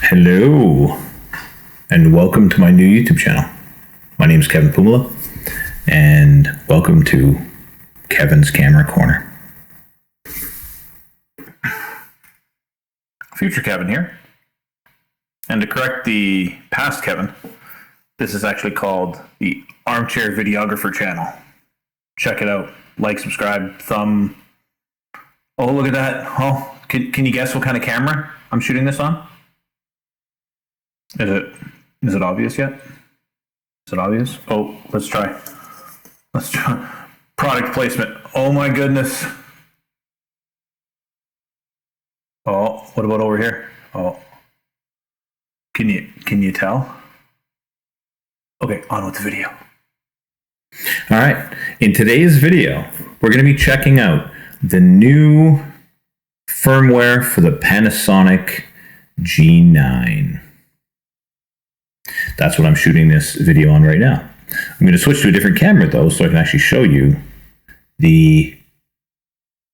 Hello, and welcome to my new YouTube channel. My name is Kevin Pumala, and welcome to Kevin's Camera Corner. Future Kevin here. And to correct the past Kevin, this is actually called the Armchair Videographer channel. Check it out. Like, subscribe, thumb. Oh, look at that. Oh, can you guess what kind of camera I'm shooting this on? Is it obvious yet? Is it obvious? Oh, let's try. Product placement. Oh my goodness. Oh, what about over here? Oh. Can you tell? Okay, on with the video. All right. In today's video, we're going to be checking out the new firmware for the Panasonic G9. That's what I'm shooting this video on right now. I'm going to switch to a different camera though, so I can actually show you the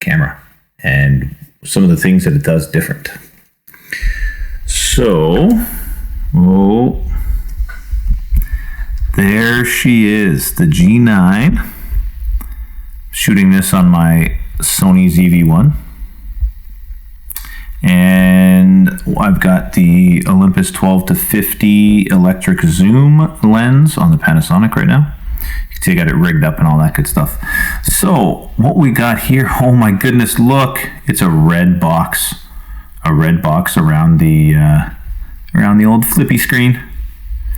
camera and some of the things that it does different. So, there she is, the G9. Shooting this on my Sony ZV-1. And I've got the Olympus 12-50 electric zoom lens on the Panasonic right now. You can see I got it rigged up and all that good stuff. So what we got here, oh my goodness, look, it's a red box. A red box around the old flippy screen.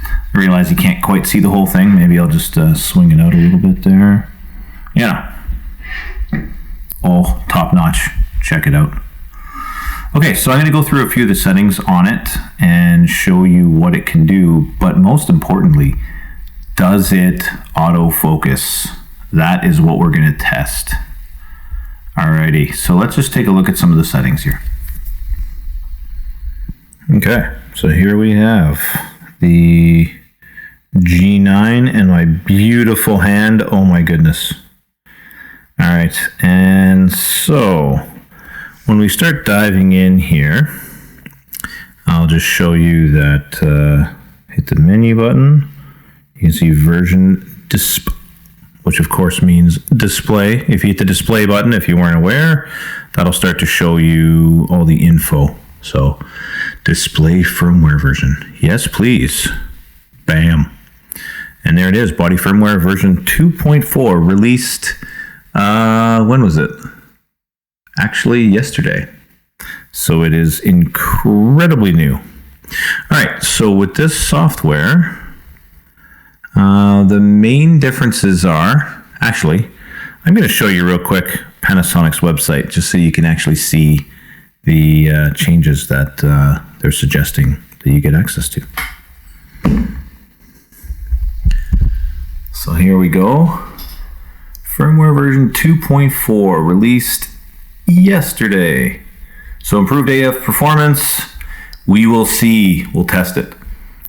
I realize you can't quite see the whole thing. Maybe I'll just swing it out a little bit there. Yeah. Oh, top notch. Check it out. Okay, so I'm going to go through a few of the settings on it and show you what it can do, but most importantly, does it autofocus? That is what we're going to test. Alrighty, so let's just take a look at some of the settings here. Okay, so here we have the G9 in my beautiful hand. Oh my goodness. Alright, and so when we start diving in here, I'll just show you that, hit the menu button. You can see version display, which of course means display. If you hit the display button, if you weren't aware, that'll start to show you all the info. So, display firmware version. Yes, please. Bam. And there it is, body firmware version 2.4, released, when was it? Actually yesterday. So it is incredibly new. All right, so with this software, the main differences are, actually, I'm going to show you real quick Panasonic's website just so you can actually see the changes that they're suggesting that you get access to. So here we go. Firmware version 2.4 released yesterday. So improved AF performance, we will see, we'll test it.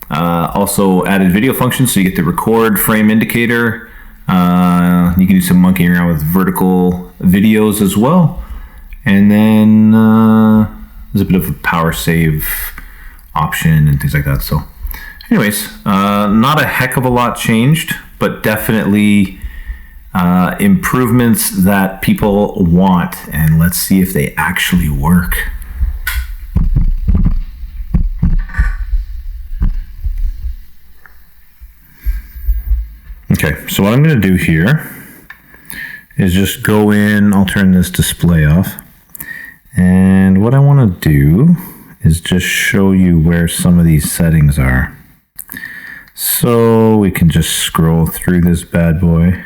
Also added video functions, so you get the record frame indicator. You can do some monkeying around with vertical videos as well. And then there's a bit of a power save option and things like that. So anyways, not a heck of a lot changed, but definitely improvements that people want, and let's see if they actually work. Okay, so what I'm going to do here is just go in, I'll turn this display off, and what I want to do is just show you where some of these settings are. So we can just scroll through this bad boy.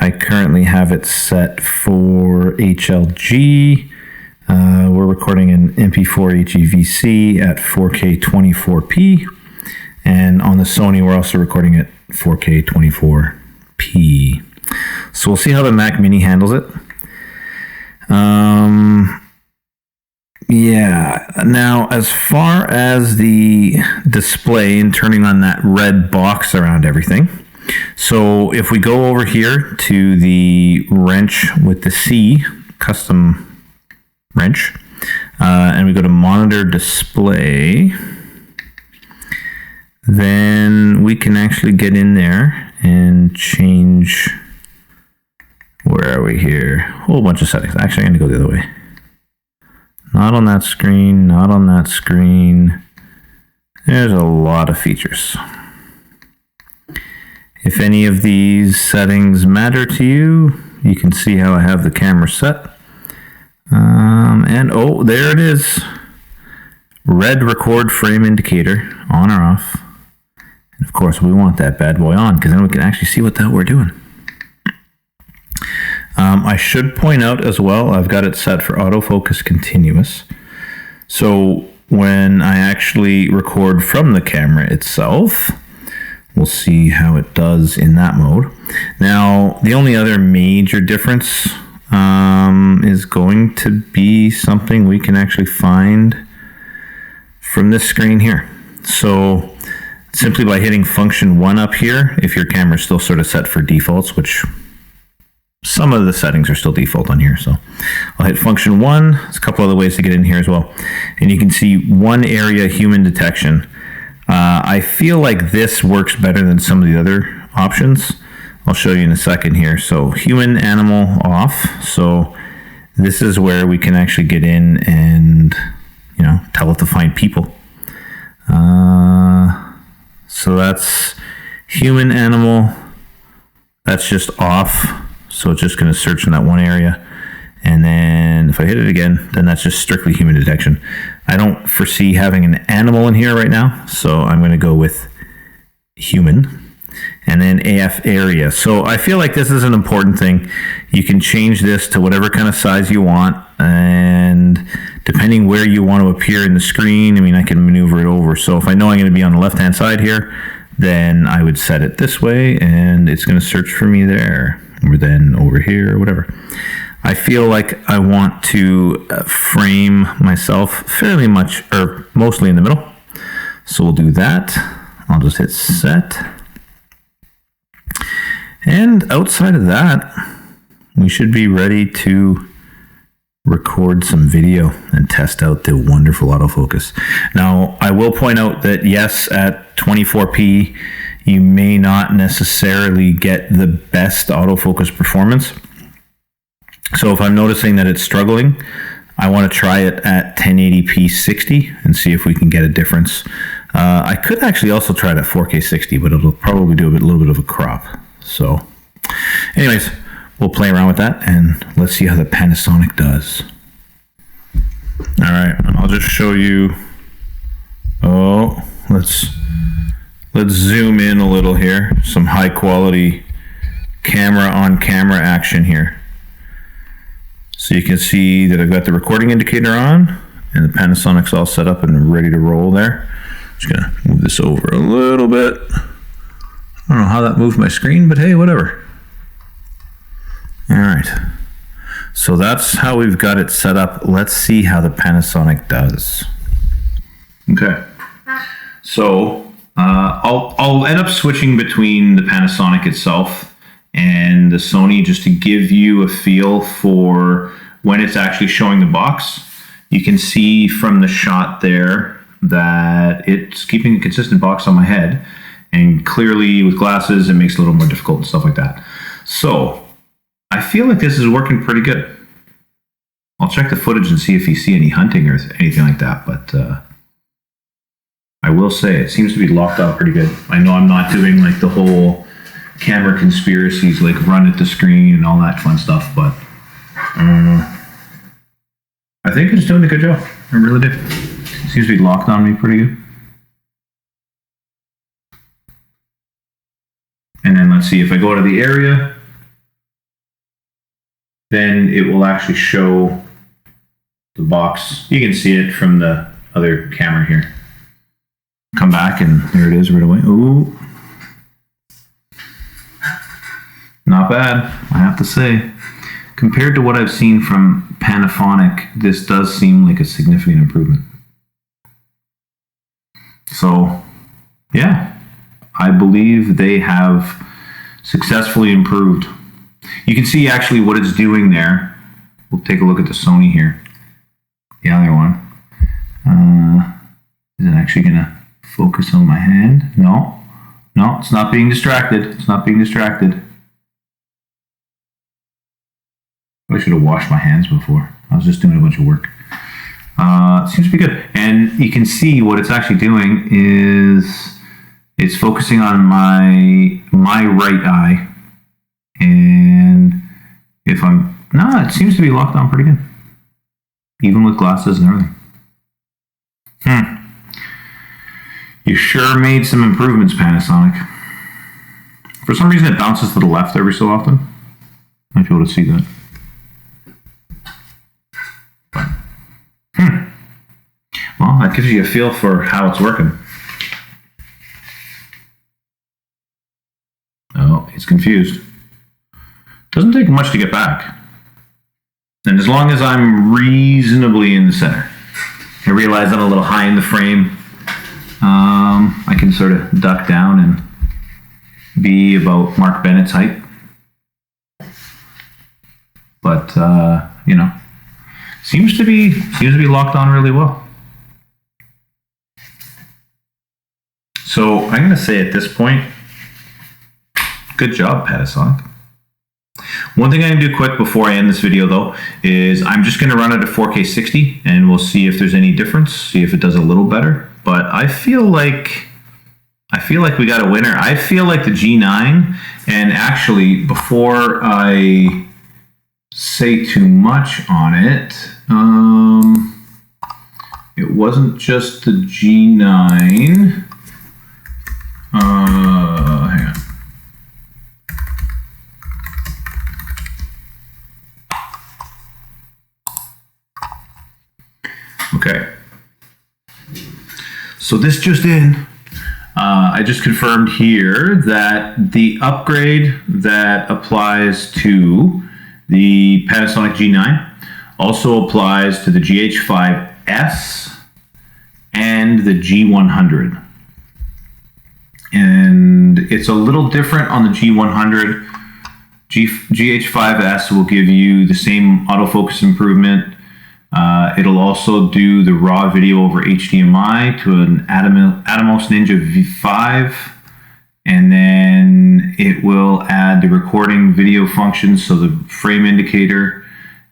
I currently have it set for HLG. We're recording in MP4 HEVC at 4K 24p. And on the Sony, we're also recording at 4K 24p. So we'll see how the Mac Mini handles it. Yeah, now as far as the display and turning on that red box around everything, so if we go over here to the wrench with the C, custom wrench, and we go to monitor display, then we can actually get in there and change, where are we here? A whole bunch of settings. Actually, I'm going to go the other way. Not on that screen, not on that screen. There's a lot of features. If any of these settings matter to you, you can see how I have the camera set. And oh, there it is. Red record frame indicator, on or off. And of course, we want that bad boy on, because then we can actually see what the hell we're doing. I should point out as well, I've got it set for autofocus continuous. So when I actually record from the camera itself, we'll see how it does in that mode. Now, the only other major difference is going to be something we can actually find from this screen here. So simply by hitting function 1 up here, if your camera is still sort of set for defaults, which some of the settings are still default on here. So I'll hit function 1. There's a couple other ways to get in here as well. And you can see one area human detection. I feel like this works better than some of the other options. I'll show you in a second here. So human, animal, off. So this is where we can actually get in and, you know, tell it to find people. So that's human, animal. That's just off. So it's just going to search in that one area. And then if I hit it again, then that's just strictly human detection. I don't foresee having an animal in here right now, so I'm going to go with human. And then AF area. So I feel like this is an important thing. You can change this to whatever kind of size you want, and depending where you want to appear in the screen, I mean, I can maneuver it over. So if I know I'm going to be on the left-hand side here, then I would set it this way, and it's going to search for me there, or then over here, or whatever. I feel like I want to frame myself fairly much, or mostly in the middle. So we'll do that. I'll just hit set. And outside of that, we should be ready to record some video and test out the wonderful autofocus. Now, I will point out that yes, at 24p, you may not necessarily get the best autofocus performance. So if I'm noticing that it's struggling, I want to try it at 1080p 60 and see if we can get a difference. I could actually also try it at 4K 60, but it'll probably do a little bit of a crop. So anyways, we'll play around with that and let's see how the Panasonic does. All right, I'll just show you. Oh, let's zoom in a little here. Some high quality camera on camera action here. So you can see that I've got the recording indicator on and the Panasonic's all set up and ready to roll there. Just gonna move this over a little bit. I don't know how that moved my screen, but hey, whatever. All right. So that's how we've got it set up. Let's see how the Panasonic does. Okay. So I'll end up switching between the Panasonic itself and the Sony just to give you a feel for when it's actually showing the box. You can see from the shot there that it's keeping a consistent box on my head, and clearly with glasses it makes it a little more difficult and stuff like that. So I feel like this is working pretty good. I'll check the footage and see if you see any hunting or anything like that, but I will say it seems to be locked out pretty good. I know I'm not doing like the whole camera conspiracies like run at the screen and all that fun stuff, but I think it's doing a good job. I really do. It seems to be locked on me pretty good. And then let's see, if I go to the area, then it will actually show the box. You can see it from the other camera here. Come back and there it is right away. Ooh. Not bad, I have to say. Compared to what I've seen from Panasonic, this does seem like a significant improvement. So, yeah, I believe they have successfully improved. You can see actually what it's doing there. We'll take a look at the Sony here. the other one. Is it actually gonna focus on my hand? No, it's not being distracted. It's not being distracted. I should have washed my hands before. I was just doing a bunch of work. Seems to be good. And you can see what it's actually doing is it's focusing on my right eye. And if it seems to be locked on pretty good. Even with glasses and everything. You sure made some improvements, Panasonic. For some reason, it bounces to the left every so often. I might be able to see that. Well, that gives you a feel for how it's working. Oh, he's confused. Doesn't take much to get back. And as long as I'm reasonably in the center, I realize I'm a little high in the frame. I can sort of duck down and be about Mark Bennett's height. But, you know, seems to be locked on really well. So I'm going to say at this point, good job, Panasonic. One thing I'm going to do quick before I end this video, though, is I'm just going to run it at 4K 60, and we'll see if there's any difference, see if it does a little better. But I feel like we got a winner. I feel like the G9, and actually, before I say too much on it, it wasn't just the G9. Hang on. Okay. So this just in. I just confirmed here that the upgrade that applies to the Panasonic G9 also applies to the GH5s and the G100. And it's a little different on the G100. GH5s will give you the same autofocus improvement. It'll also do the raw video over HDMI to an Atomos Ninja V5, and then it will add the recording video functions, so the frame indicator,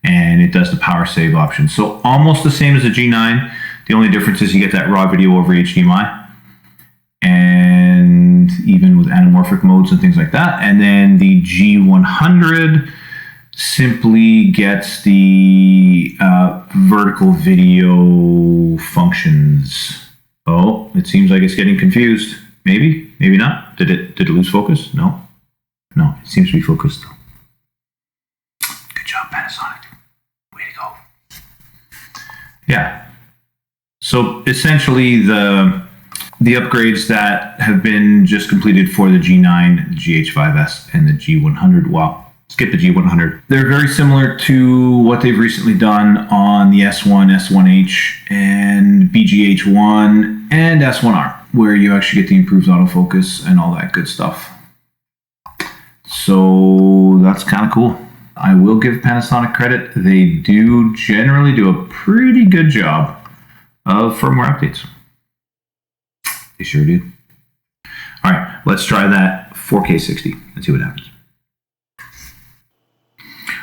and it does the power save option. So almost the same as the G9. The only difference is you get that raw video over HDMI, and even with anamorphic modes and things like that. And then the G100 simply gets the vertical video functions. Oh, it seems like it's getting confused. Maybe, maybe not. Did it lose focus? No, it seems to be focused. Good job, Panasonic. Way to go. Yeah. So essentially, the upgrades that have been just completed for the G9, the GH5s, and the G100. Wow. Skip the G100. They're very similar to what they've recently done on the S1, S1H, and BGH1, and S1R, where you actually get the improved autofocus and all that good stuff. So that's kind of cool. I will give Panasonic credit. They do generally do a pretty good job of firmware updates. They sure do. All right, let's try that 4K 60 and see what happens.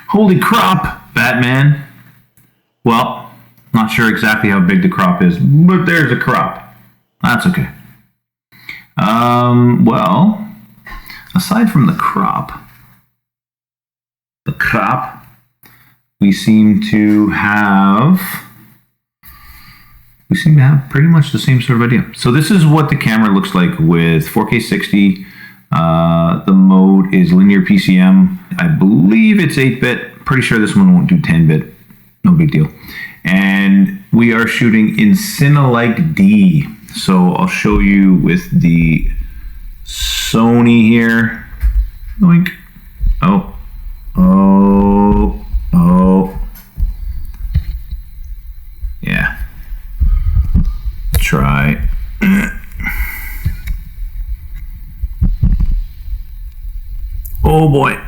Holy crop, Batman. Well, not sure exactly how big the crop is, but there's a crop. That's okay. Well, aside from the crop, we seem to have pretty much the same sort of idea. So this is what the camera looks like with 4K 60. The mode is linear PCM. I believe it's 8-bit. Pretty sure this one won't do 10-bit. No big deal. And we are shooting in Cinelike D. So I'll show you with the Sony here. Oink. Oh. Yeah. Try. Oh boy.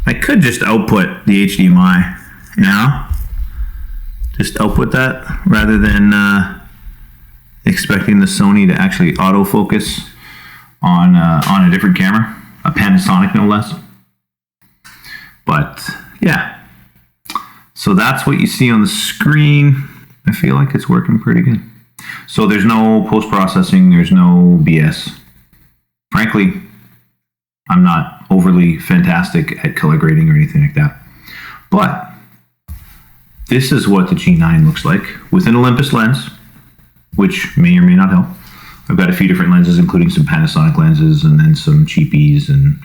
I could just output the HDMI, you know? just output that rather than expecting the Sony to actually autofocus on a different camera, a Panasonic no less. But yeah, so that's what you see on the screen. I feel like it's working pretty good. So there's no post-processing, there's no BS. Frankly, I'm not overly fantastic at color grading or anything like that. But this is what the G9 looks like with an Olympus lens, which may or may not help. I've got a few different lenses, including some Panasonic lenses and then some cheapies and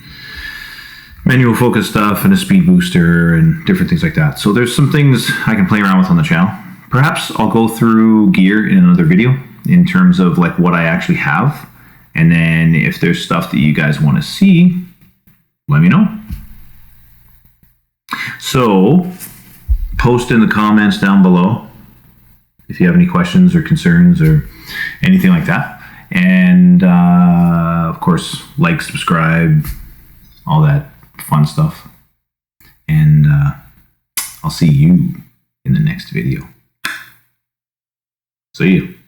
manual focus stuff and a speed booster and different things like that. So there's some things I can play around with on the channel. Perhaps I'll go through gear in another video in terms of like what I actually have. And then if there's stuff that you guys want to see, let me know. So post in the comments down below if you have any questions or concerns or anything like that. And of course, like, subscribe, all that fun stuff. And I'll see you in the next video. See you.